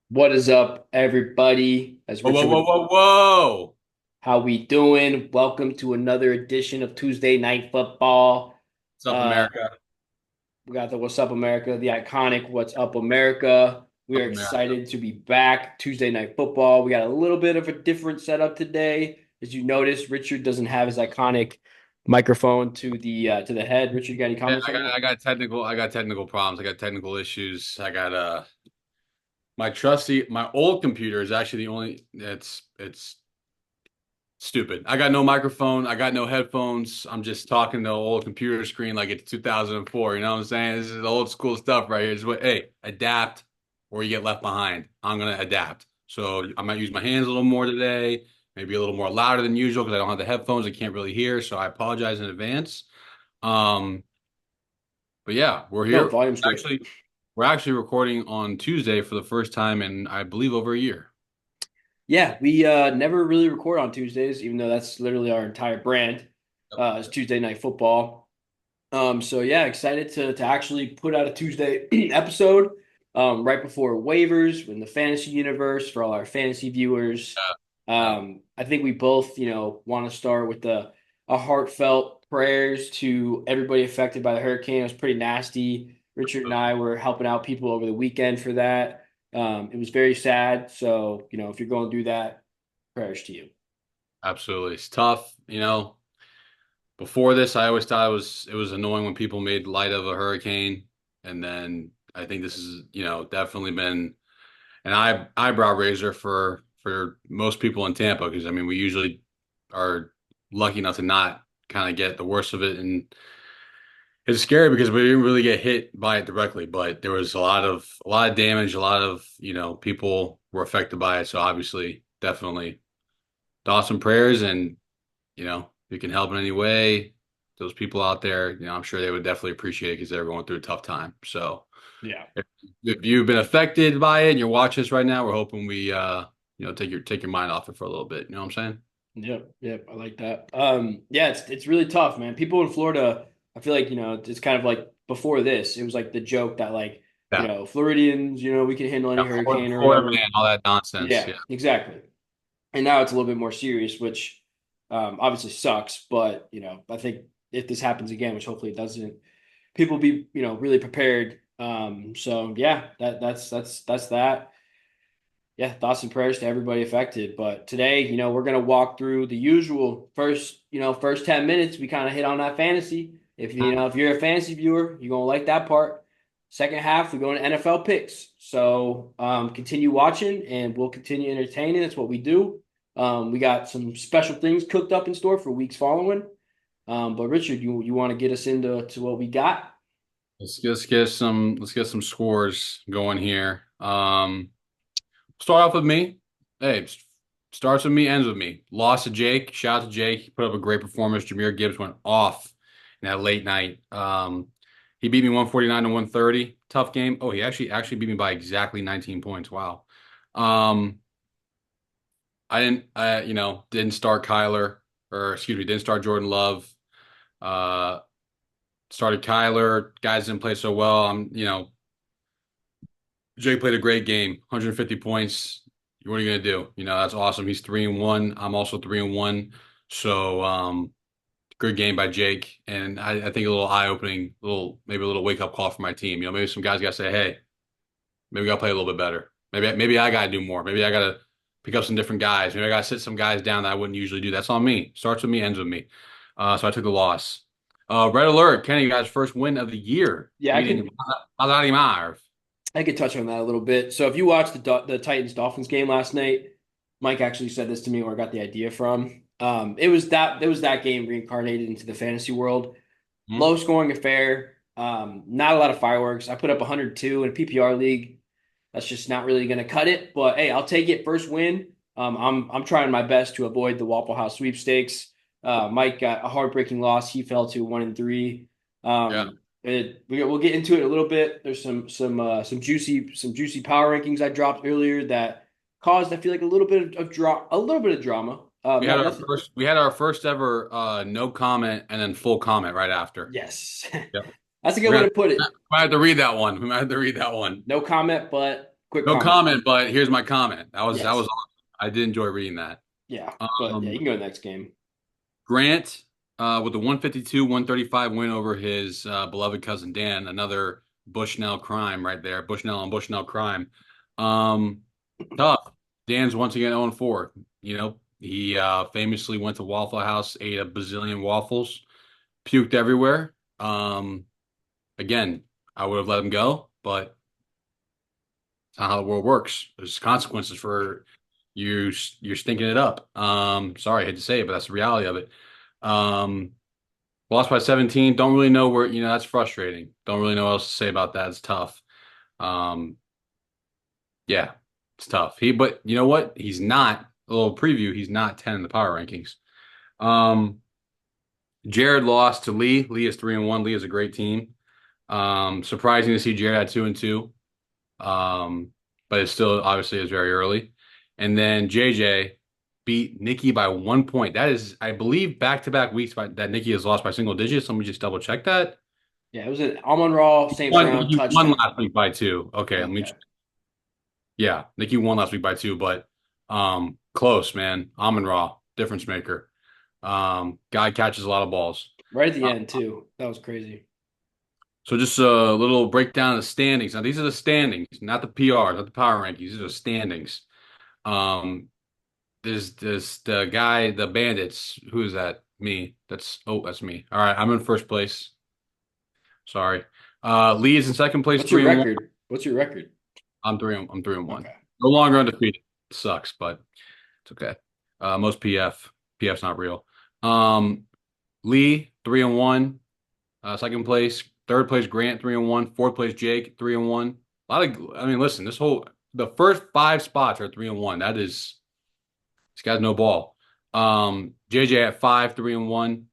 What is up, everybody? As Whoa, whoa, Richard whoa, would, whoa, whoa! how we doing? Welcome to another edition of Tuesday Night Football. What's up, Uh, America? we got the What's Up America, the iconic What's Up America. We Up, are America. excited to be back. Tuesday Night Football. We got a little bit of a different setup today. As you noticed, Richard doesn't have his iconic microphone to the head. Richard, you got any Yeah, comments I on got, that? I got technical problems. I got technical issues. I got my old computer is actually the only. It's stupid. I got no microphone. I got no headphones. I'm just talking to an old computer screen like it's 2004. You know what I'm saying? This is old school stuff right here. This is what, hey, adapt or you get left behind. I'm gonna adapt. So I might use my hands a little more today, maybe a little more louder than usual because I don't have the headphones. I can't really hear. So I apologize in advance. Um, but yeah, we're No, here. volume's great. Actually, we're actually recording on Tuesday for the first time in I believe over a year. Yeah, we never really record on Tuesdays, even though that's literally our entire brand. Yep. Is Tuesday Night Football. So yeah, excited to actually put out a Tuesday episode right before waivers in the fantasy universe for all our fantasy viewers. Yeah. I think we both, want to start with a heartfelt prayers to everybody affected by the hurricane. It was pretty nasty. Richard and I were helping out people over the weekend for that. It was very sad. So, if you're going through that, prayers to you. Absolutely. It's tough, Before this, I always thought it was annoying when people made light of a hurricane, and then I think this is definitely been an eyebrow raiser for most people in Tampa because I mean we usually are lucky enough to not kind of get the worst of it, and it's scary because we didn't really get hit by it directly, but there was a lot of damage, a lot of people were affected by it, so obviously definitely thoughts and prayers, and if you can help in any way, those people out there, I'm sure they would definitely appreciate it because they're going through a tough time. So Yeah. if you've been affected by it and you're watching this right now, we're hoping we take your mind off it for a little bit. You know what I'm saying? Yep, yep, I like that. Yeah, it's really tough, man. People in Florida, I feel like, it's kind of like before this, it was like the joke that like, Yeah. Floridians, we can handle any Yeah, hurricane or Florida whatever. man, all that nonsense. Yeah, Yeah. exactly. And now it's a little bit more serious, which obviously sucks, but I think if this happens again, which hopefully it doesn't, people be, really prepared. So yeah, that's that. Yeah, thoughts and prayers to everybody affected. But today, we're gonna walk through the usual first 10 minutes. We kind of hit on that fantasy. If you're a fantasy viewer, you're gonna like that part. Second half, we go into NFL picks. So continue watching, and we'll continue entertaining. That's what we do. We got some special things cooked up in store for weeks following. But Richard, you want to get us into what we got? Let's get some scores going here. Start off with me. Hey, starts with me, ends with me. Lost to Jake. Shout out to Jake. He put up a great performance. Jameer Gibbs went off in that late night. He beat me 149 to 130. Tough game. Oh, he actually beat me by exactly 19 points. Wow. Um, I didn't start Kyler, or excuse me, didn't start Jordan Love. Uh, Started Kyler. Guys didn't play so well. Jake played a great game, 150 points. What are you gonna do? That's awesome. He's 3-1. I'm also 3-1. So good game by Jake. And I think a little eye-opening, maybe a little wake-up call for my team. Maybe some guys gotta say, hey, maybe we gotta play a little bit better. Maybe I gotta do more. Maybe I gotta pick up some different guys. Maybe I gotta sit some guys down that I wouldn't usually do. That's on me. Starts with me, ends with me. So I took the loss. Red alert, Kenny, guys, first win of the year, Yeah, I beating could Marv. I could touch on that a little bit. So if you watched the Titans Dolphins game last night, Mike actually said this to me where I got the idea from. It was that game reincarnated into the fantasy world. Hmm? Low scoring affair. Not a lot of fireworks. I put up 102 in a PPR league. That's just not really going to cut it. But hey, I'll take it. First win. I'm trying my best to avoid the Waffle House sweepstakes. Mike got a heartbreaking loss. He fell to 1-3. Yeah. We'll get into it a little bit. There's some juicy power rankings I dropped earlier that caused I feel like a little bit of drama. We had Not our nothing. first ever no comment and then full comment right after. Yes, Yeah. that's a good We're way gonna to put we it. might have to read that one. We might have to read that one. No comment, but quick No comment. comment, but here's my comment. That was Yes. awesome. I did enjoy reading that. Yeah. But yeah, you Um, can go to the next game. Grant, with the 152-135 win over his beloved cousin Dan, another Bushnell crime right there. Bushnell on Bushnell crime. Um, Tough. Dan's once again 0-4. He famously went to Waffle House, ate a bazillion waffles, puked everywhere. Again, I would have let him go, but it's not how the world works. There's consequences for you. You're stinking it up. Sorry, I hate to say it, but that's the reality of it. Um, Lost by 17. Don't really know where, that's frustrating. Don't really know what else to say about that. It's tough. Um, yeah, it's tough. But you know what? He's not, a little preview, he's not 10 in the power rankings. Um, Jared lost to Lee. Lee is 3-1. Lee is a great team. Surprising to see Jared at 2-2. Um, but it still obviously is very early. And then JJ beat Nikki by 1 point. That is, I believe, back-to-back weeks that Nikki has lost by single digits. Let me just double check that. Yeah, it was an Almond Raw, St. Brown Nikki won touchdown. last week by two. Okay, let me. Okay. Yeah, Nikki won last week by two, but close, man. Amon Ra, difference maker. Guy catches a lot of balls. Right at the Uh, end, too. That was crazy. so just a little breakdown of the standings. Now these are the standings, not the PR, not the power rankings. These are the standings. Um, there's the guy, the Bandits. Who is that? Me. That's me. All right, I'm in first place. Sorry. Lee is in second place, What's your 3-1. record? What's your record? I'm 3-1. Okay. No longer undefeated. Sucks, but it's okay. Most PF's not real. Um, Lee 3-1. Second place. Third place Grant 3-1. Fourth place Jake 3-1. A lot of. I mean, listen. The first five spots are 3-1. That is, this guy's no ball. JJ at 5, 3-1.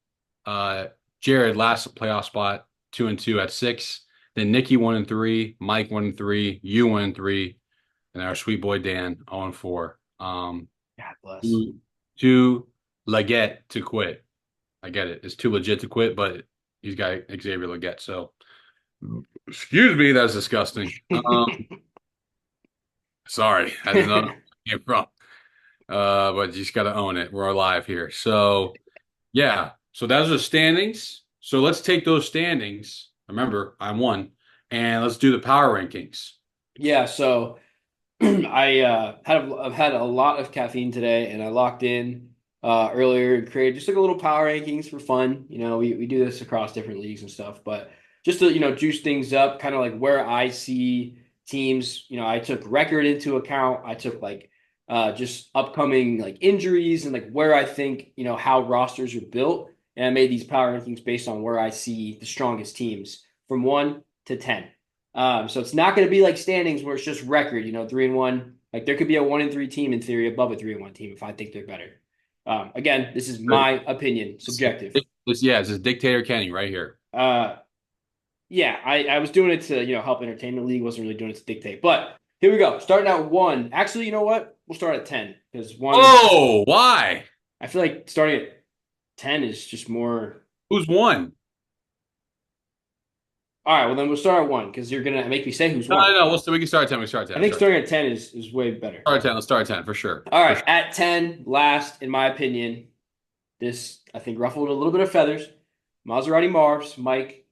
Uh, Jared last playoff spot 2-2 at 6. Then Nikki 1-3. Mike 1-3. You 1-3. And our sweet boy Dan 0-4. God bless. Too, too legit to quit. I get it. It's too legit to quit, but he's got Xavier Leggett. So, excuse me, that's disgusting. Sorry, I didn't know where it came from. But you just got to own it. We're alive here. So, yeah. So those are standings. So let's take those standings. Remember, I'm one, and let's do the power rankings. Yeah, so I've had a lot of caffeine today, and I locked in earlier and created just like a little power rankings for fun. We do this across different leagues and stuff, but just to juice things up, kind of like where I see teams. I took record into account. I took like just upcoming like injuries and like where I think how rosters are built, and I made these power rankings based on where I see the strongest teams from 1 to 10. So it's not going to be like standings where it's just record, 3-1. Like there could be a 1-3 team in theory above a 3-1 team if I think they're better. Again, this is my opinion, subjective. It's this dictator Kenny right here. Uh, yeah, I was doing it to help entertain the league. Wasn't really doing it to dictate. But here we go. Starting at 1. Actually, you know what? We'll start at 10 because 1. Oh, why? I feel like starting at 10 is just more. Who's won? All right, well then we'll start at 1 because you're gonna make me say who's No, won. no, no. We can start at 10. We can start at I 10. think starting at 10 is way better. Start at 10. Let's start at 10 for sure. All For right, sure. at 10, last, in my opinion, this I think ruffled a little bit of feathers. Maserati Mars, Mike.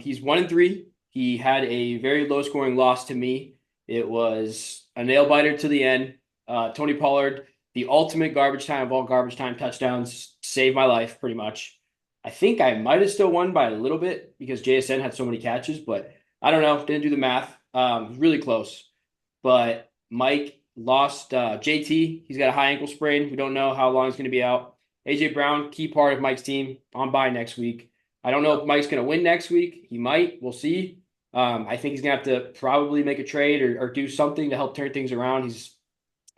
He's 1-3. He had a very low scoring loss to me. It was a nail biter to the end. Tony Pollard, the ultimate garbage time of all garbage time touchdowns, saved my life pretty much. I think I might have still won by a little bit because JSN had so many catches, but I don't know. Didn't do the math. Really close. But Mike lost JT. He's got a high ankle sprain. We don't know how long he's going to be out. AJ Brown, key part of Mike's team, on bye next week. I don't know if Mike's going to win next week. He might. We'll see. I think he's going to have to probably make a trade or do something to help turn things around. He's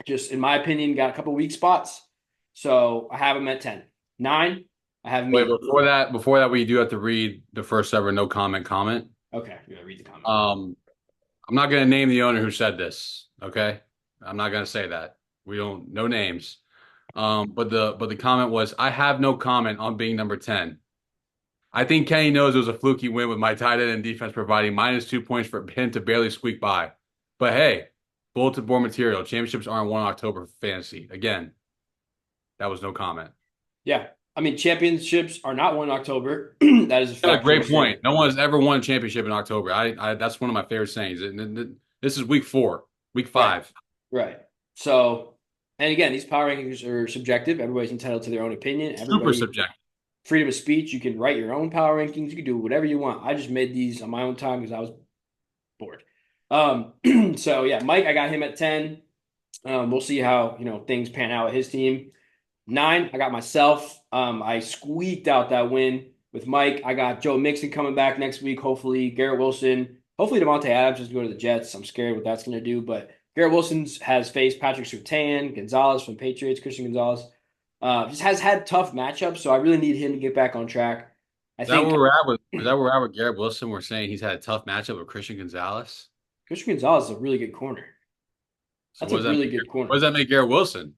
just, in my opinion, got a couple weak spots. So I have him at 10. 9, I have Wait, me. before that, we do have to read the first ever no comment. Okay, you gotta read the comment. Um, I'm not going to name the owner who said this. Okay, I'm not going to say that. We don't no names. But the comment was, I have no comment on being number 10. I think Kenny knows it was a fluky win with my tight end and defense providing -2 points for him to barely squeak by. But hey, Bulletin board material. Championships aren't won in October for fantasy. Again, that was no comment. Yeah. I mean, championships are not won in October. That is a That's a factual great point. statement. No one has ever won a championship in October. That's one of my favorite sayings. This is week 4, week Right. 5. Right. So, and again, these power rankings are subjective. Everybody's entitled to their own opinion. Super Everybody, subjective. freedom of speech. You can write your own power rankings. You can do whatever you want. I just made these on my own time because I was bored. So yeah, Mike, I got him at 10. We'll see how, things pan out with his team. 9, I got myself. I squeaked out that win with Mike. I got Joe Mixon coming back next week. Hopefully, Garrett Wilson. Hopefully, Devontae Adams is going to the Jets. I'm scared what that's going to do. But Garrett Wilson has faced Patrick Surtain, Gonzalez from Patriots, Christian Gonzalez. Just has had tough matchups, so I really need him to get back on track. I Is that where think we're at with is that where we're at with Garrett Wilson? We're saying he's had a tough matchup with Christian Gonzalez. Christian Gonzalez is a really good corner. So That's a really good what corner. does that make Garrett Wilson?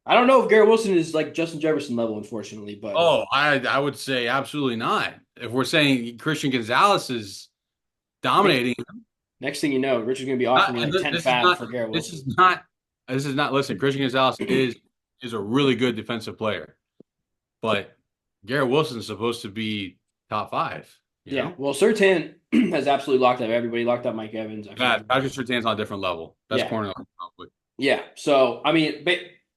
I don't know if Garrett Wilson is like Justin Jefferson level, unfortunately, but Oh, I would say absolutely not. If we're saying Christian Gonzalez is next dominating, next thing you know, Richard's going to be offering you like 10 this is fab not for Garrett this Wilson. is not this is not listen, Christian Gonzalez is a really good defensive player, but Garrett Wilson is supposed to be top 5, you Yeah, know? well, Surtain has absolutely locked up everybody. Locked up Mike Evans. I feel like, Patrick Surtain's on a different level. Best yeah, corner in the league, probably. yeah. So I mean,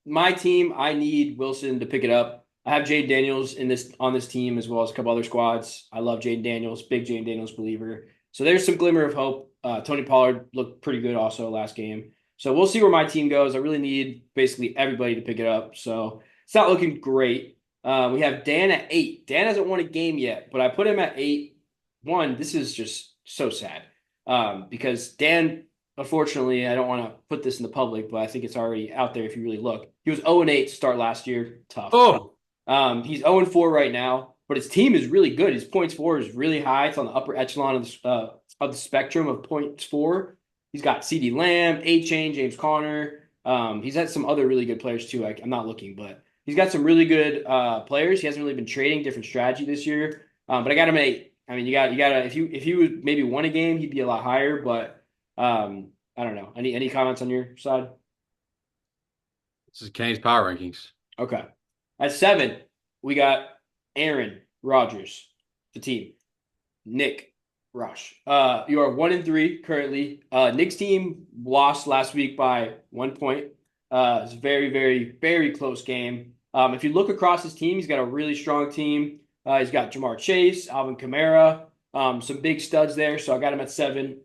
my team, I need Wilson to pick it up. I have Jade Daniels in this on this team as well as a couple other squads. I love Jade Daniels, big Jade Daniels believer. So there's some glimmer of hope. Tony Pollard looked pretty good also last game. So we'll see where my team goes. I really need basically everybody to pick it up. So it's not looking great. We have Dan at 8. Dan hasn't won a game yet, but I put him at 8. One, this is just so sad because Dan, unfortunately, I don't want to put this in the public, but I think it's already out there if you really look. He was 0-8 to start last year. Tough. Oh, He's 0-4 right now, but his team is really good. His points for is really high. It's on the upper echelon of the spectrum of points for. He's got CD Lamb, A Chain, James Conner. He's had some other really good players too. I'm not looking, but he's got some really good players. He hasn't really been trading different strategy this year. But I got him at 8. I mean, you got to if he would maybe won a game, he'd be a lot higher. But I don't know. Any comments on your side? this is Kenny's power rankings. Okay. At 7, we got Aaron Rodgers, the team. Nick Rush. You are 1-3 currently. Nick's team lost last week by 1 point. It's a very, very, very close game. If you look across his team, he's got a really strong team. He's got Jamar Chase, Alvin Kamara, some big studs there. So I got him at 7.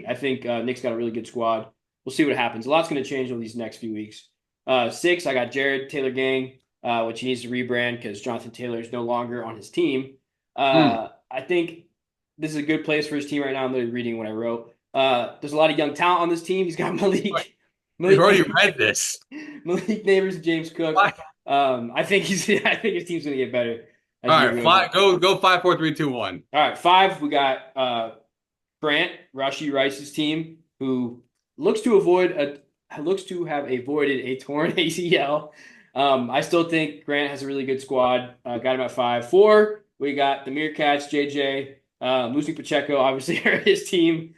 I think Nick's got a really good squad. We'll see what happens. A lot's going to change over these next few weeks. 6, I got Jared Taylor Gang, which he needs to rebrand because Jonathan Taylor is no longer on his team. Hmm. I think this is a good place for his team right now. I'm literally reading what I wrote. There's a lot of young talent on this team. He's got Malik, We've Malik already Neighbors, read this. Malik Neighbors, and James Cook. Why? I think he's. I think his team's gonna get better as All the year right, goes on. go 5, 4, 3, 2, 1. All right, 5. We got Grant Rashi Rice's team, who looks to have avoided a torn ACL. I still think Grant has a really good squad. Got him at 5. 4, we got the Meerkats, JJ, Lucy Pacheco, obviously are his team,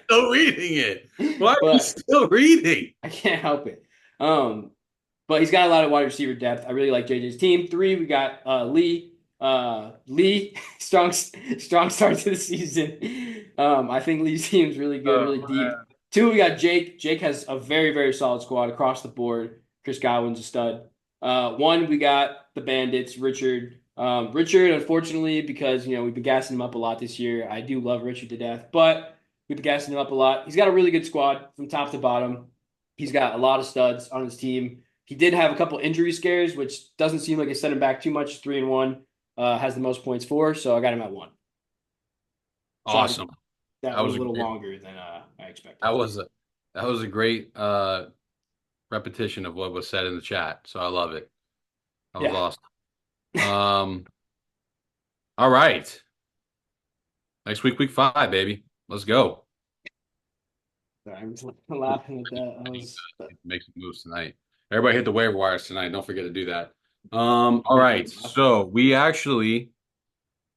Still reading it. Why are you but still reading? I can't help it. But he's got a lot of wide receiver depth. I really like JJ's team. 3, we got Lee. Lee, strong start to the season. I think Lee's team's really good, Oh, really deep. man. 2, we got Jake. Jake has a very, very solid squad across the board. Chris Godwin's a stud. 1, we got the Bandits, Richard. Richard, unfortunately, because we've been gassing him up a lot this year. I do love Richard to death, but we've been gassing him up a lot. He's got a really good squad from top to bottom. He's got a lot of studs on his team. He did have a couple injury scares, which doesn't seem like it set him back too much. 3-1, has the most points for, so I got him at 1. Sorry, Awesome. that That went was a a little great, longer than I expected. that was a that was a great repetition of what was said in the chat. So I love it. That was Yeah, awesome. All right. Next week, week 5, baby. Let's go. sorry, I'm just laughing at that. Make some moves tonight. Everybody hit the waiver wires tonight. Don't forget to do that. All right. So we actually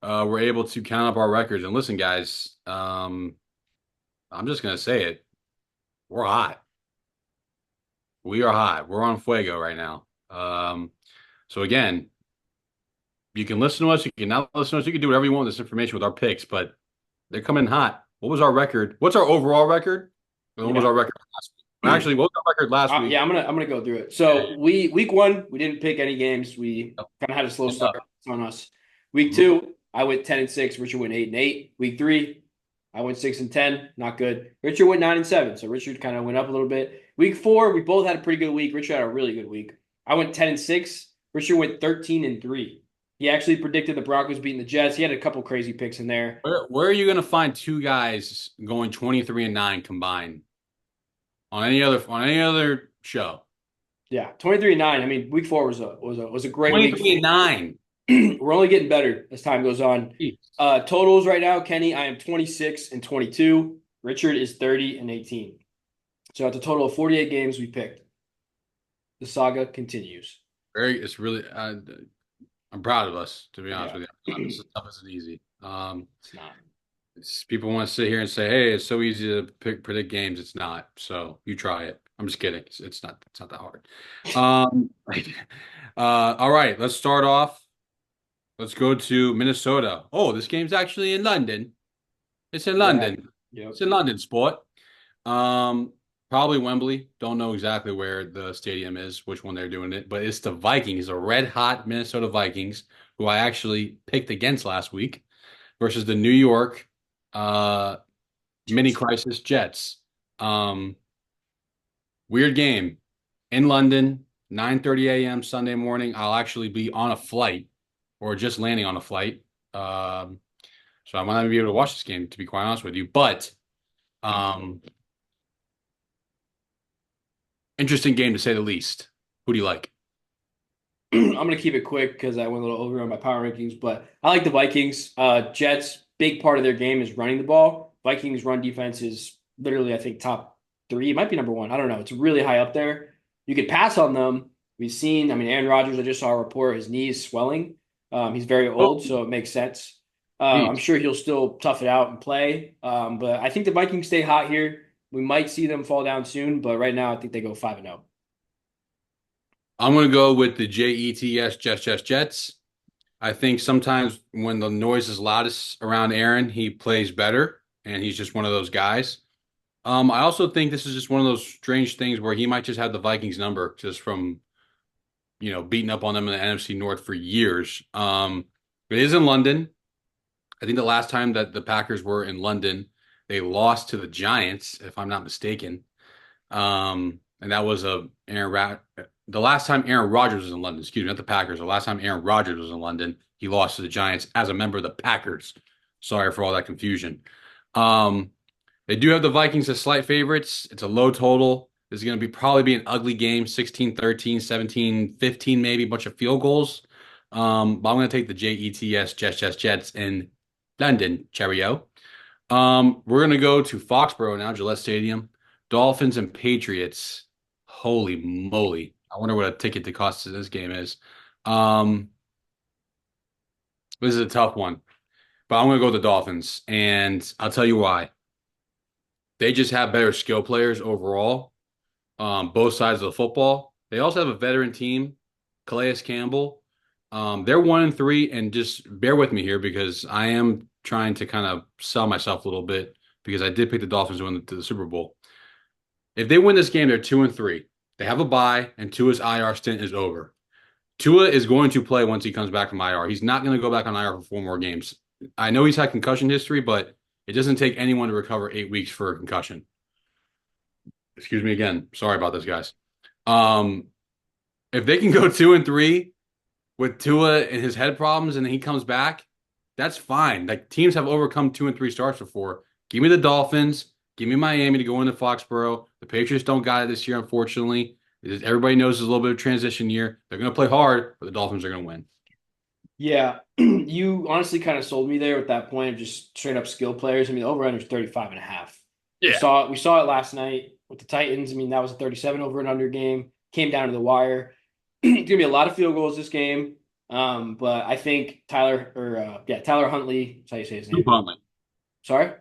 were able to count up our records. And listen, guys, I'm just gonna say it. We're hot. We are hot. We're on fuego right now. So again, you can listen to us. You can not listen to us. You can do whatever you want with this information with our picks, but they're coming in hot. What was our record? What's our overall record? And what was Yeah. our record last week? Actually, what was our record last Yeah, week? I'm gonna go through it. Yeah, So week one, we didn't pick any games. We yeah. kind of had a slow And, start on us. Week mhm. two, I went 10-6. Richard went 8-8. Week three, I went 6-10. Not good. Richard went 9-7. So Richard kind of went up a little bit. Week four, we both had a pretty good week. Richard had a really good week. I went 10-6. Richard went 13-3. He actually predicted the Broncos beating the Jets. He had a couple crazy picks in there. Where are you going to find two guys going 23 and 9 combined on any other show? Yeah, 23-9. I mean, week four was a great week. 23 and 9. We're only getting better as time goes on. Jeez. Totals right now, Kenny, I am 26-22. Richard is 30-18. So that's a total of 48 games we picked. The saga continues. It's really I'm proud of us, to be honest Yeah. with you. This is tough isn't easy. It's not. People want to sit here and say, "Hey, it's so easy to predict games." It's not. So you try it. I'm just kidding. It's not that hard. Um, all right. Let's start off. Let's go to Minnesota. Oh, this game's actually in London. It's in Yeah. London. Yep. It's in London, sport. Um, Probably Wembley. Don't know exactly where the stadium is, which one they're doing it, but it's the Vikings, the red hot Minnesota Vikings, who I actually picked against last week, versus the New York uh mini crisis Jets. Um, Weird game in London, 9:30 a.m. Sunday morning. I'll actually be on a flight or just landing on a flight. Um, so I might not be able to watch this game, to be quite honest with you. But um, interesting game to say the least. Who do you like? I'm gonna keep it quick because I went a little over on my power rankings, but I like the Vikings. Jets, big part of their game is running the ball. Vikings run defense is literally, I think, top three. It might be number one. I don't know. It's really high up there. You could pass on them. We've seen, I mean, Aaron Rodgers, I just saw a report, his knee is swelling. He's very Oh, old, so it makes sense. I'm geez. sure he'll still tough it out and play. But I think the Vikings stay hot here. We might see them fall down soon, but right now I think they go 5-0. I'm going to go with the Jets. I think sometimes when the noise is loudest around Aaron, he plays better, and he's just one of those guys. I also think this is just one of those strange things where he might just have the Vikings number just from, beating up on them in the NFC North for years. It is in London. I think the last time that the Packers were in London, they lost to the Giants, if I'm not mistaken. And that was the last time Aaron Rodgers was in London, excuse me, not the Packers. The last time Aaron Rodgers was in London, he lost to the Giants as a member of the Packers. Sorry for all that confusion. Um, they do have the Vikings as slight favorites. It's a low total. This is going to probably be an ugly game, 16-13, 17-15, maybe a bunch of field goals. But I'm going to take the Jets in London, Cheerio. We're going to go to Foxborough now, Gillette Stadium. Dolphins and Patriots. Holy moly. I wonder what a ticket to cost to this game is. Um, this is a tough one, but I'm going to go with the Dolphins, and I'll tell you why. They just have better skill players overall, both sides of the football. They also have a veteran team, Calais Campbell. They're 1-3, and just bear with me here because I am trying to kind of sell myself a little bit because I did pick the Dolphins to win the Super Bowl. If they win this game, they're 2-3. They have a bye, and Tua's IR stint is over. Tua is going to play once he comes back from IR. He's not going to go back on IR for 4 more games. I know he's had concussion history, but it doesn't take anyone to recover 8 weeks for a concussion. Excuse me again. Sorry about this, guys. Um, if they can go 2-3 with Tua and his head problems, and then he comes back, that's fine. Like teams have overcome 2 and 3 starts before. Give me the Dolphins. Give me Miami to go into Foxborough. The Patriots don't got it this year, unfortunately. Everybody knows it's a little bit of transition year. They're going to play hard, but the Dolphins are going to win. Yeah, you honestly kind of sold me there with that point of just straight up skill players. I mean, the over-under is 35.5. We Yeah. saw it, we saw it last night with the Titans. I mean, that was a 37 over and under game. Came down to the wire. It's gonna be a lot of field goals this game. But I think Tyler Huntley, that's how you say his Snoop name. Huntley. Sorry?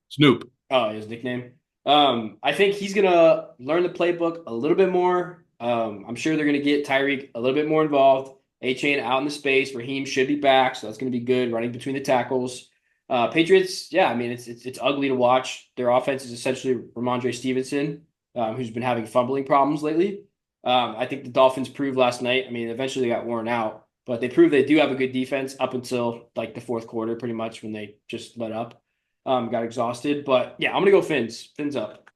Snoop. Oh, his nickname. I think he's gonna learn the playbook a little bit more. I'm sure they're gonna get Tyreek a little bit more involved. A-Chain out in the space. Raheem should be back, so that's gonna be good running between the tackles. Patriots, yeah, I mean it's ugly to watch. Their offense is essentially Ramondre Stevenson, who's been having fumbling problems lately. I think the Dolphins proved last night. I mean, eventually they got worn out, but they proved they do have a good defense up until like the fourth quarter, pretty much when they just let up, got exhausted. But yeah, I'm gonna go Fins. Fins up.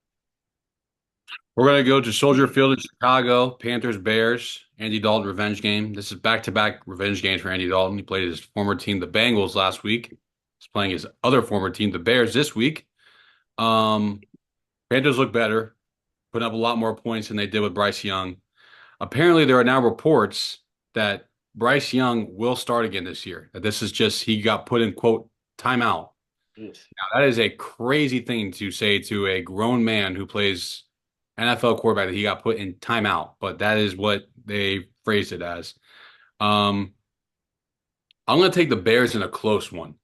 We're going to go to Soldier Field in Chicago, Panthers, Bears, Andy Dalton revenge game. This is back-to-back revenge games for Andy Dalton. He played his former team, the Bengals, last week. He's playing his other former team, the Bears, this week. Um, Panthers look better, putting up a lot more points than they did with Bryce Young. Apparently, there are now reports that Bryce Young will start again this year. That this is just he got put in quote timeout. Yes. Now, that is a crazy thing to say to a grown man who plays NFL quarterback that he got put in timeout, but that is what they phrased it as. Um, I'm going to take the Bears in a close one.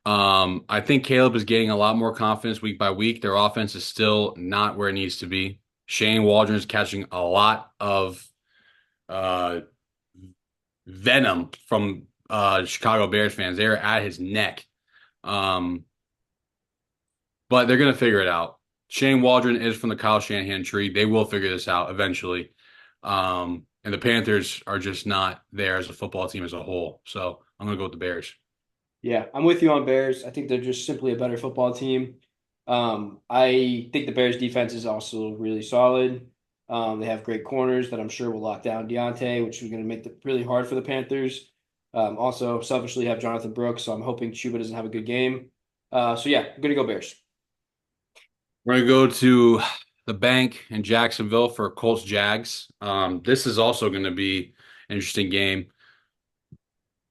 I think Caleb is getting a lot more confidence week by week. Their offense is still not where it needs to be. Shane Waldron is catching a lot of uh, venom from Chicago Bears fans. They're at his neck. Um, but they're going to figure it out. Shane Waldron is from the Kyle Shanahan tree. They will figure this out eventually. And the Panthers are just not there as a football team as a whole. So I'm going to go with the Bears. Yeah, I'm with you on Bears. I think they're just simply a better football team. I think the Bears defense is also really solid. They have great corners that I'm sure will lock down Deontay, which is going to make it really hard for the Panthers. Also, selfishly have Jonathan Brooks, so I'm hoping Chuba doesn't have a good game. So yeah, I'm gonna go Bears. We're going to go to the bank in Jacksonville for Colts Jags. This is also going to be an interesting game.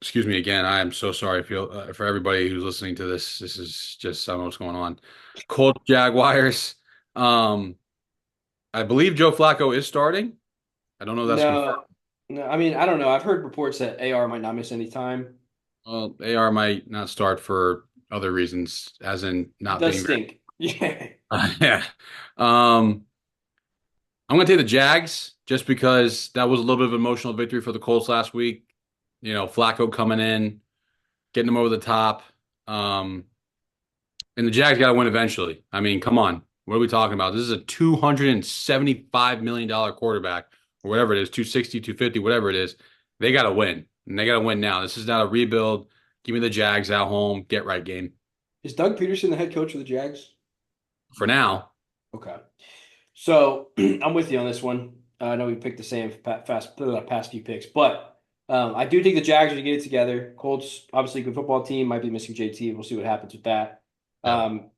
Excuse me again. I am so sorry for everybody who's listening to this. This is just I don't know what's going on. Colts Jaguars. Um, I believe Joe Flacco is starting. I don't know if that's confirmed. No, no, I mean I don't know. I've heard reports that AR might not miss any time. Well, AR might not start for other reasons, as in It not does being stink. Yeah. very. Yeah. Um, I'm going to take the Jags just because that was a little bit of an emotional victory for the Colts last week. You know, Flacco coming in, getting them over the top. Um, and the Jags got to win eventually. I mean, come on. What are we talking about? This is a $275 million quarterback or whatever it is, 260, 250, whatever it is. They got to win. And they got to win now. This is not a rebuild. Give me the Jags at home. Get right game. Is Doug Peterson the head coach of the Jags? For now, Okay. So I'm with you on this one. I know we picked the same past few picks, but I do think the Jags are going to get it together. Colts, obviously, a good football team, might be missing JT. We'll see what happens with that. yeah. Um,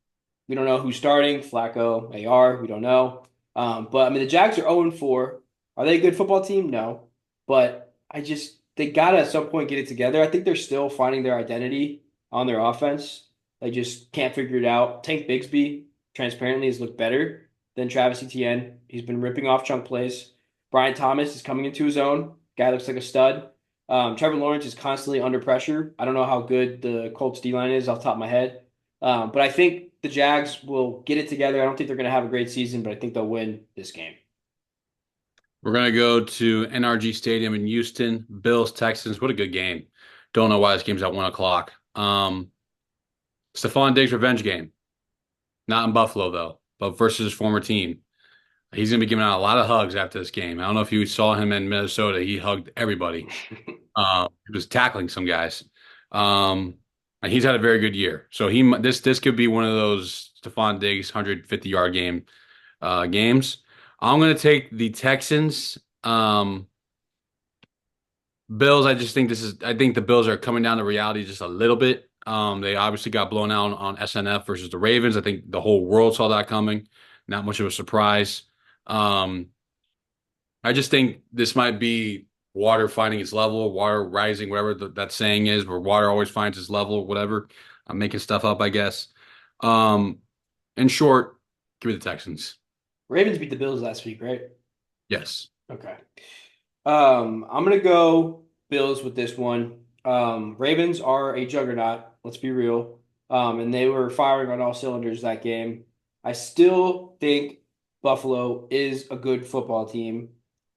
we don't know who's starting. Flacco, AR, we don't know. But I mean, the Jags are 0-4. Are they a good football team? No. But they got to at some point get it together. I think they're still finding their identity on their offense. They just can't figure it out. Tank Bigsby, transparently, has looked better than Travis Etienne. He's been ripping off chunk plays. Brian Thomas is coming into his own. Guy looks like a stud. Trevor Lawrence is constantly under pressure. I don't know how good the Colts D line is off the top of my head. But I think the Jags will get it together. I don't think they're going to have a great season, but I think they'll win this game. We're going to go to NRG Stadium in Houston. Bills, Texans. What a good game. Don't know why this game's at 1 o'clock. Stephon Diggs revenge game. Not in Buffalo, though, but versus his former team. He's going to be giving out a lot of hugs after this game. I don't know if you saw him in Minnesota. He hugged everybody. He was tackling some guys. And he's had a very good year. So this could be one of those Stephon Diggs 150-yard games. I'm going to take the Texans. Bills, I think the Bills are coming down to reality just a little bit. They obviously got blown out on SNF versus the Ravens. I think the whole world saw that coming. Not much of a surprise. Um, I just think this might be water finding its level, water rising, whatever that saying is, where water always finds its level, whatever. I'm making stuff up, I guess. Um, in short, give me the Texans. Ravens beat the Bills last week, right? Yes. Okay. I'm gonna go Bills with this one. Ravens are a juggernaut. Let's be real. And they were firing on all cylinders that game. I still think Buffalo is a good football team.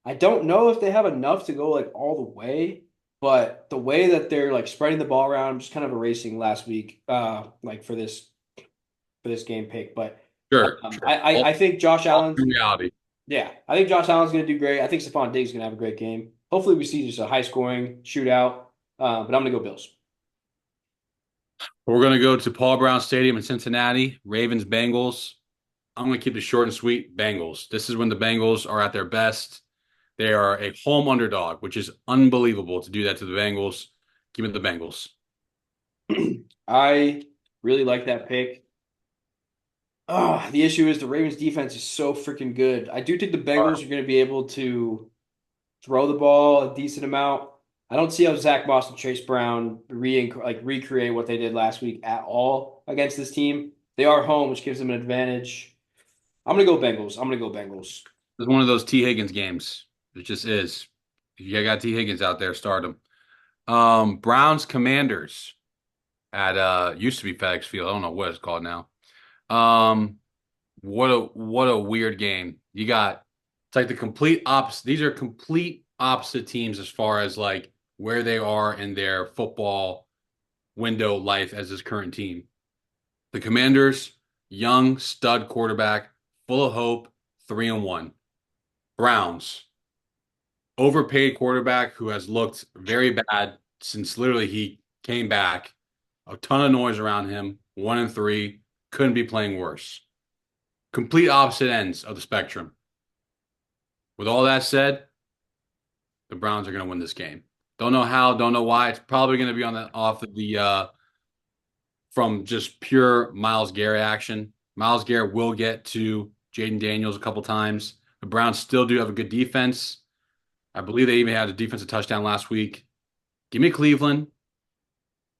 I don't know if they have enough to go like all the way, but the way that they're like spreading the ball around, I'm just kind of erasing last week, like for this game pick. But Sure, sure. I think Josh All Allen's in reality. yeah, I think Josh Allen's going to do great. I think Stephon Diggs is going to have a great game. Hopefully, we see just a high scoring shootout. But I'm going to go Bills. We're going to go to Paul Brown Stadium in Cincinnati, Ravens, Bengals. I'm going to keep it short and sweet. Bengals. This is when the Bengals are at their best. They are a home underdog, which is unbelievable to do that to the Bengals. Give me the Bengals. I really like that pick. The issue is the Ravens defense is so freaking good. I do think the Bengals are going to be able to throw the ball a decent amount. I don't see how Zach Moss and Chase Brown recreate what they did last week at all against this team. They are home, which gives them an advantage. I'm gonna go Bengals. I'm gonna go Bengals. It's one of those T. Higgins games. It just is. If you got T. Higgins out there, start him. Browns Commanders at used to be FedEx Field. I don't know what it's called now. Um, what a weird game. You got it's like the complete opposite. These are complete opposite teams as far as like where they are in their football window life as this current team. The Commanders, young stud quarterback, full of hope, 3-1. Browns, overpaid quarterback who has looked very bad since literally he came back. A ton of noise around him. 1-3, couldn't be playing worse. Complete opposite ends of the spectrum. With all that said, the Browns are going to win this game. Don't know how, don't know why. It's probably going to be on the off of the from just pure Myles Garrett action. Myles Garrett will get to Jaden Daniels a couple times. The Browns still do have a good defense. I believe they even had a defensive touchdown last week. Give me Cleveland,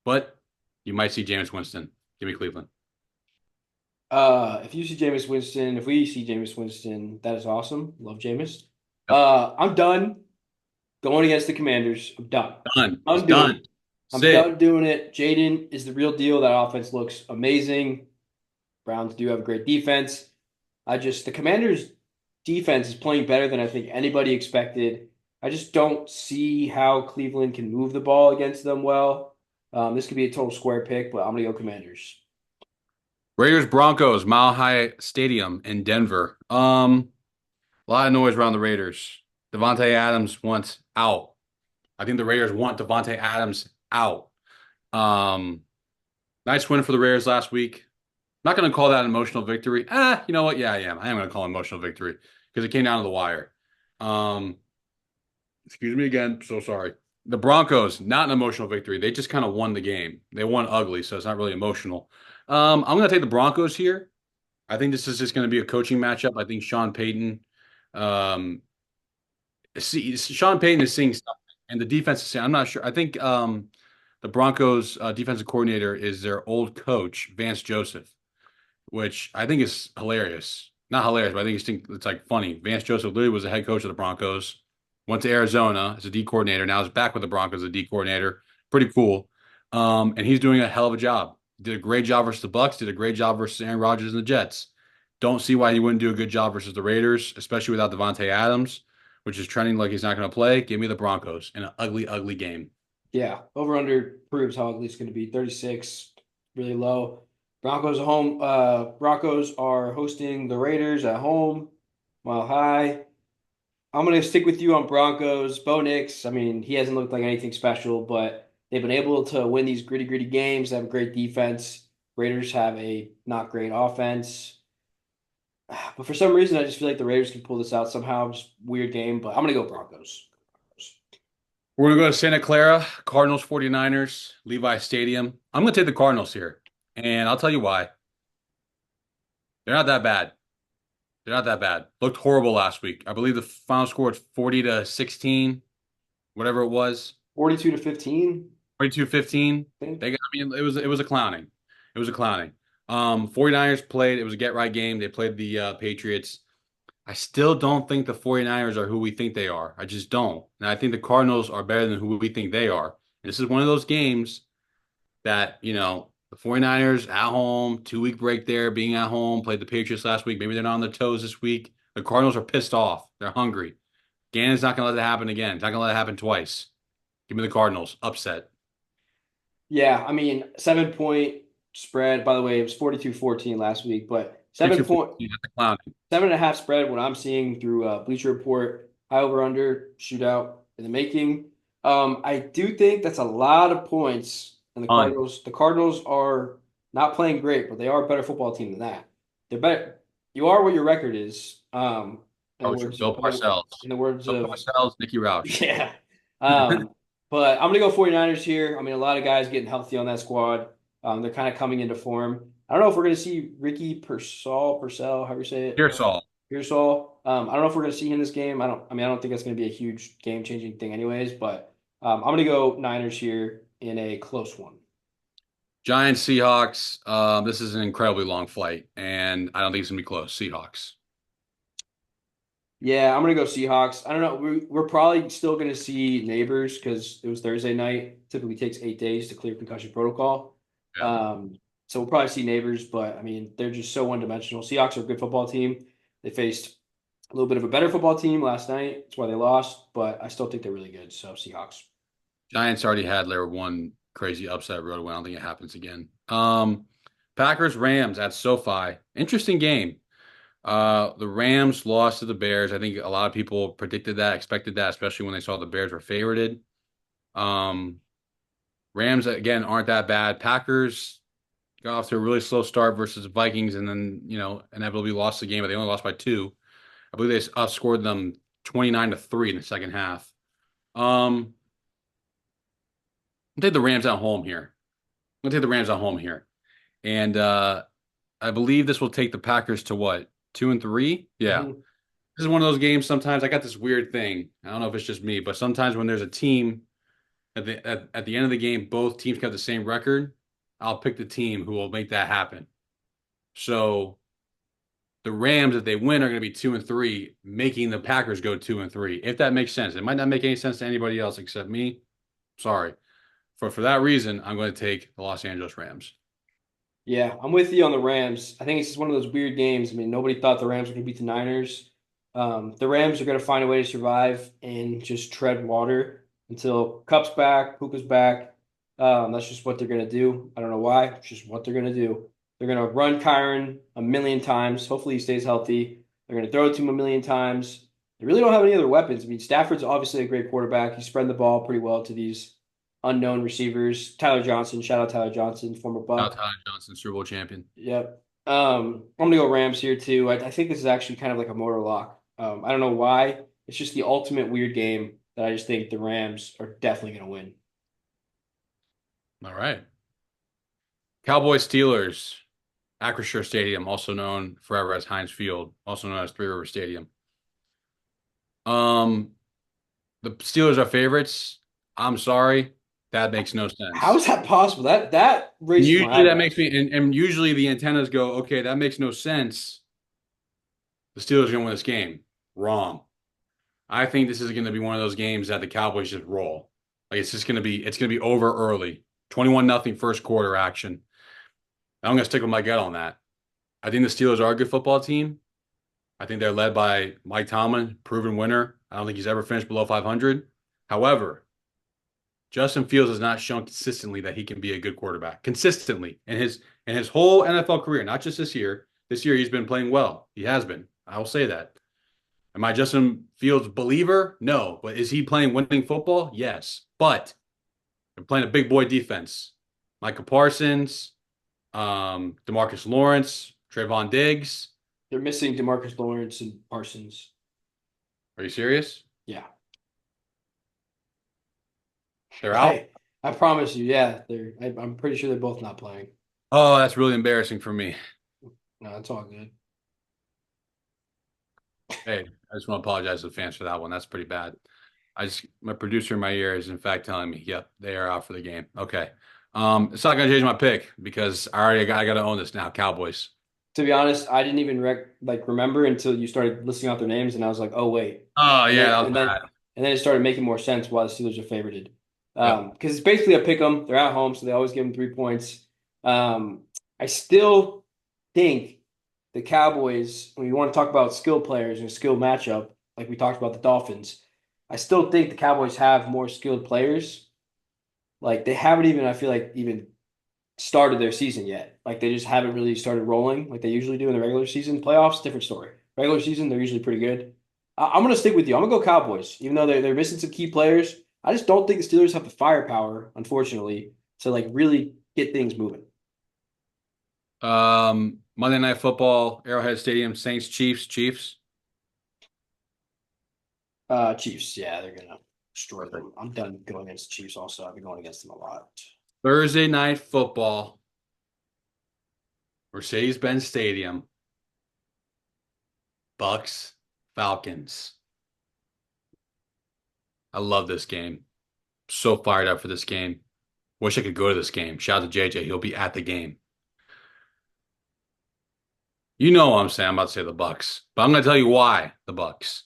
but you might see Jameis Winston. Give me Cleveland. If you see Jameis Winston, if we see Jameis Winston, that is awesome. Love Jameis. Yep. I'm done going against the Commanders. I'm done. Done. It's I'm doing done. it. That's I'm done it. doing it. Jaden is the real deal. That offense looks amazing. Browns do have a great defense. The Commanders' defense is playing better than I think anybody expected. I just don't see how Cleveland can move the ball against them well. This could be a total square pick, but I'm gonna go Commanders. Raiders Broncos, Mile High Stadium in Denver. A lot of noise around the Raiders. Devontae Adams wants out. I think the Raiders want Devontae Adams out. Um, nice win for the Raiders last week. Not going to call that an emotional victory. You know what? Yeah, I am. I am going to call it an emotional victory because it came down to the wire. Um, excuse me again. So sorry. The Broncos, not an emotional victory. They just kind of won the game. They won ugly, so it's not really emotional. I'm going to take the Broncos here. I think this is just going to be a coaching matchup. I think Sean Payton, um, Sean Payton is seeing something, and the defense is saying, I'm not sure. I think the Broncos defensive coordinator is their old coach, Vance Joseph, which I think is hilarious. Not hilarious, but I think it's like funny. Vance Joseph literally was the head coach of the Broncos, went to Arizona as a D coordinator. Now he's back with the Broncos as a D coordinator. Pretty cool. And he's doing a hell of a job. Did a great job versus the Bucks. Did a great job versus Aaron Rodgers and the Jets. Don't see why he wouldn't do a good job versus the Raiders, especially without Devontae Adams, which is trending like he's not going to play. Give me the Broncos in an ugly, ugly game. Yeah, over under proves how ugly it's going to be. 36, really low. Broncos at home. Broncos are hosting the Raiders at home, Mile High. I'm going to stick with you on Broncos. Bo Nix, I mean, he hasn't looked like anything special, but they've been able to win these gritty, gritty games. They have a great defense. Raiders have a not great offense. But for some reason, I just feel like the Raiders can pull this out somehow. Just weird game, but I'm going to go Broncos. We're going to go to Santa Clara, Cardinals 49ers, Levi Stadium. I'm going to take the Cardinals here, and I'll tell you why. They're not that bad. They're not that bad. Looked horrible last week. I believe the final score was 40-16, whatever it was. 42 to 15, 22-15. I think. I mean, it was a clowning. It was a clowning. 49ers played, it was a get right game. They played the Patriots. I still don't think the 49ers are who we think they are. I just don't. And I think the Cardinals are better than who we think they are. And this is one of those games that, The 49ers at home, 2 week break there, being at home, played the Patriots last week. Maybe they're not on their toes this week. The Cardinals are pissed off. They're hungry. Gannon's not going to let that happen again. He's not going to let it happen twice. Give me the Cardinals. Upset. Yeah, I mean, 7 point spread. By the way, it was 42-14 last week, but 32-14 at the clown. 7.5 spread, what I'm seeing through Bleacher Report, high over under shootout in the making. I do think that's a lot of points, and the On. Cardinals. The Cardinals are not playing great, but they are a better football team than that. They're better. You are what your record is. In the words Bill in Parcells. the words Bill of Parcells, Nicky Roush. yeah. Um, but I'm gonna go 49ers here. I mean, a lot of guys getting healthy on that squad. They're kind of coming into form. I don't know if we're gonna see Ricky Purcell, however you say it. Pearsall. Pearsall. I don't know if we're going to see him this game. I don't think that's going to be a huge game changing thing, anyways. But I'm going to go Niners here in a close one. Giants, Seahawks. This is an incredibly long flight, and I don't think it's going to be close. Seahawks. Yeah, I'm going to go Seahawks. I don't know. We're probably still going to see Neighbors because it was Thursday night. Typically takes 8 days to clear concussion protocol. Yeah. So we'll probably see Neighbors, but I mean they're just so one dimensional. Seahawks are a good football team. They faced a little bit of a better football team last night. That's why they lost, but I still think they're really good. So Seahawks. Giants already had their one crazy upset road win. I don't think it happens again. Packers, Rams at SoFi. Interesting game. The Rams lost to the Bears. I think a lot of people predicted that, expected that, especially when they saw the Bears were favorited. Um, Rams again aren't that bad. Packers got off to a really slow start versus the Vikings, and then inevitably lost the game, but they only lost by two. I believe they outscored them 29-3 in the second half. I'll take the Rams at home here. I'm gonna take the Rams at home here, and I believe this will take the Packers to what, 2-3? Yeah, Mhm. this is one of those games. Sometimes I got this weird thing. I don't know if it's just me, but sometimes when there's a team at the end of the game, both teams got the same record. I'll pick the team who will make that happen. So the Rams, if they win, are going to be 2-3, making the Packers go 2-3. If that makes sense, it might not make any sense to anybody else except me. Sorry. For that reason, I'm going to take the Los Angeles Rams. Yeah, I'm with you on the Rams. I think it's just one of those weird games. I mean, nobody thought the Rams were going to beat the Niners. The Rams are going to find a way to survive and just tread water until Cup's back, Puka's back. That's just what they're going to do. I don't know why. It's just what they're going to do. They're going to run Kyron a million times. Hopefully, he stays healthy. They're going to throw it to him a million times. They really don't have any other weapons. I mean, Stafford's obviously a great quarterback. He's spreading the ball pretty well to these unknown receivers. Tyler Johnson, shout out Tyler Johnson, former Shout out Buck. Tyler Johnson, Super Bowl champion. Yep. I'm gonna go Rams here too. I think this is actually kind of like a motor lock. I don't know why. It's just the ultimate weird game that I just think the Rams are definitely gonna win. All right. Cowboys Steelers, Acrisure Stadium, also known forever as Heinz Field, also known as Three River Stadium. Um, the Steelers are favorites. I'm sorry, that makes no How sense. is that possible? That And raises my usually that makes eyebrows. me, and usually the antennas go, okay, that makes no sense. The Steelers are going to win this game. Wrong. I think this is going to be one of those games that the Cowboys just roll. Like it's going to be over early. 21-0 first quarter action. I'm going to stick with my gut on that. I think the Steelers are a good football team. I think they're led by Mike Tomlin, proven winner. I don't think he's ever finished below 500. However, Justin Fields has not shown consistently that he can be a good quarterback. Consistently in his whole NFL career, not just this year. This year he's been playing well. He has been. I will say that. Am I Justin Fields believer? No. But is he playing winning football? Yes. But they're playing a big boy defense. Micah Parsons, Demarcus Lawrence, Trayvon Diggs. They're missing DeMarcus Lawrence and Parsons. Are you serious? Yeah. They're out? I I promise you, yeah, I'm pretty sure they're both not playing. Oh, that's really embarrassing for me. No, it's all good. Hey, I just want to apologize to the fans for that one. That's pretty bad. My producer in my ear is in fact telling me, yep, they are out for the game. Okay. It's not gonna change my pick because I got to own this now. Cowboys. To be honest, I didn't even remember until you started listing out their names, and I was like, oh wait, Oh and yeah, then that was and then bad. and then it started making more sense why the Steelers are favorited. Yep. Because it's basically a pick 'em. They're at home, so they always give them 3 points. Um, I still think the Cowboys, when you want to talk about skill players and skill matchup, like we talked about the Dolphins, I still think the Cowboys have more skilled players. Like they haven't even, I feel like, even started their season yet. Like they just haven't really started rolling like they usually do in the regular season. Playoffs, different story. Regular season, they're usually pretty good. I'm gonna stick with you. I'm gonna go Cowboys, even though they're missing some key players. I just don't think the Steelers have the firepower, unfortunately, to like really get things moving. Monday Night Football, Arrowhead Stadium, Saints, Chiefs, Chiefs. Chiefs, yeah, they're gonna destroy Perfect. them. I'm done going against the Chiefs. Also, I've been going against them a lot. Thursday Night Football, Mercedes-Benz Stadium, Bucks, Falcons. I love this game. So fired up for this game. Wish I could go to this game. Shout out to JJ. He'll be at the game. You know what I'm saying. I'm about to say the Bucks, but I'm going to tell you why the Bucks.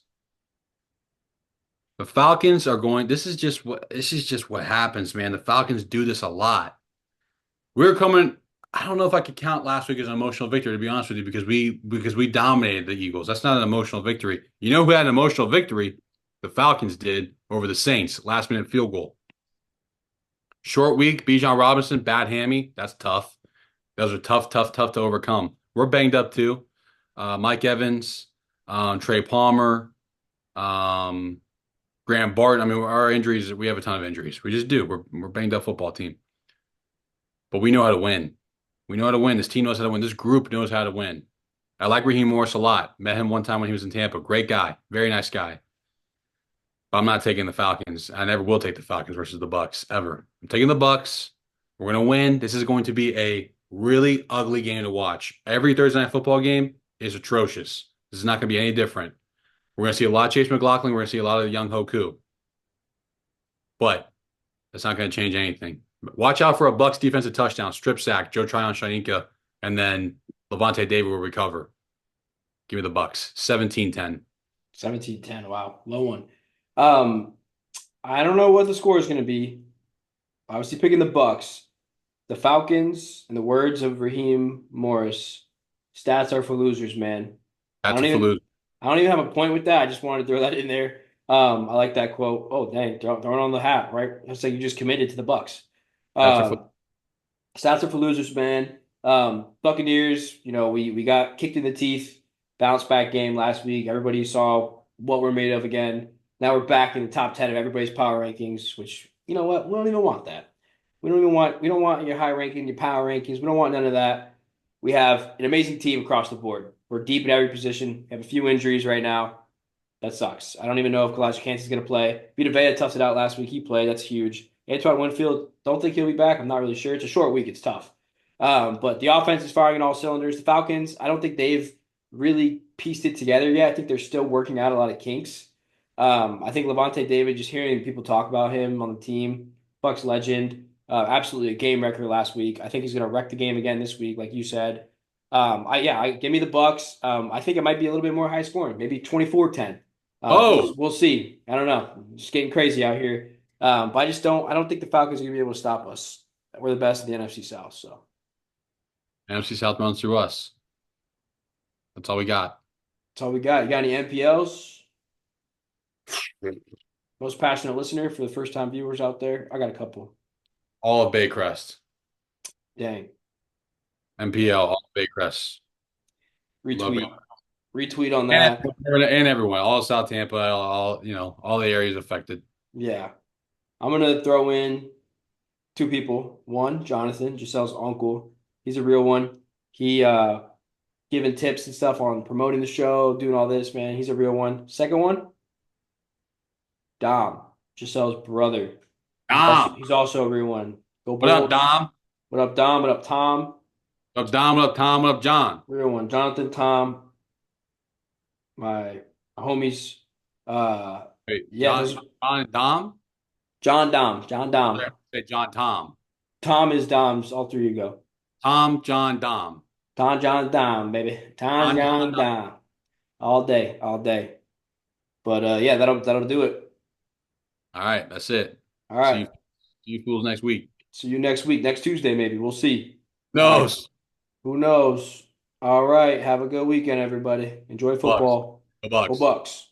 The Falcons are going. This is just what happens, man. The Falcons do this a lot. We're coming. I don't know if I could count last week as an emotional victory, to be honest with you, because we dominated the Eagles. That's not an emotional victory. You know who had an emotional victory? The Falcons did over the Saints. Last minute field goal. Short week. Bijan Robinson, bad hammy. That's tough. Those are tough, tough, tough to overcome. We're banged up too. Mike Evans, Trey Palmer, um, Graham Barton. I mean, our injuries, we have a ton of injuries. We just do. We're a banged up football team. But we know how to win. We know how to win. This team knows how to win. This group knows how to win. I like Raheem Morris a lot. Met him one time when he was in Tampa. Great guy. Very nice guy. But I'm not taking the Falcons. I never will take the Falcons versus the Bucks ever. I'm taking the Bucks. We're going to win. This is going to be a really ugly game to watch. Every Thursday night football game is atrocious. This is not going to be any different. We're going to see a lot of Chase McLaughlin. We're going to see a lot of young Hoku. But that's not going to change anything. Watch out for a Bucks defensive touchdown, strip sack, Joe Tryon-Shoyinka, and then Levante David will recover. Give me the Bucks. 17-10. 17-10. Wow, low one. Um, I don't know what the score is going to be. Obviously, picking the Bucks. The Falcons, in the words of Raheem Morris, stats are for losers, man. I That's don't a even Falute. I don't even have a point with that. I just wanted to throw that in there. I like that quote. Oh, dang, throw it on the hat, right? It's like you just committed to the Bucks. That's a Falute. Um, Stats are for losers, man. Buccaneers, we got kicked in the teeth, bounce back game last week. Everybody saw what we're made of again. Now we're back in the top 10 of everybody's power rankings, which, you know what? We don't even want that. We don't want your high ranking, your power rankings. We don't want none of that. We have an amazing team across the board. We're deep in every position. We have a few injuries right now. That sucks. I don't even know if Kalijah Kansas is going to play. Vita Vea toughed it out last week. He played. That's huge. Antoine Winfield, don't think he'll be back. I'm not really sure. It's a short week. It's tough. But the offense is firing on all cylinders. The Falcons, I don't think they've really pieced it together yet. I think they're still working out a lot of kinks. I think Levante David, just hearing people talk about him on the team, Bucks legend, absolutely a game wrecker last week. I think he's going to wreck the game again this week, like you said. Give me the Bucks. I think it might be a little bit more high scoring, maybe 24-10. We'll Oh, we'll see. I don't know. It's getting crazy out here. But I don't think the Falcons are gonna be able to stop us. We're the best in the NFC South, so NFC South runs through us. That's all we got. that's all we got. You got any NPLs? Most passionate listener for the first time viewers out there? I got a couple. All of Baycrest. Dang. MPL, all of Baycrest. Love it. Retweet. Retweet on And, that. and everyone, all of South Tampa, all the areas affected. Yeah. I'm gonna throw in two people. One, Jonathan, Giselle's uncle. He's a real one. He giving tips and stuff on promoting the show, doing all this, man. He's a real one. Second one, Dom, Giselle's brother. He's also Dom. he's also a real one. Go What up, Bulls. Dom? What up, Dom? What up, Tom? What up, Dom? What up, Tom? What up, John? Real one. Jonathan, Tom, my homies. Uh Wait, yeah, those John and Dom? John Dom. John I Dom. say John Tom. Tom is Dom's, all three you go. Tom, John, Dom. Tom John Dom, baby. Tom John, John, John Dom. Dom. All day, all day. But yeah, that'll do it. All right, that's it. All See you, right. see you fools next week. See you next week, next Tuesday, maybe. We'll see. No, Who knows? All right. Have a good weekend, everybody. Enjoy Bucks. football. Go Go Bucks. Bucks.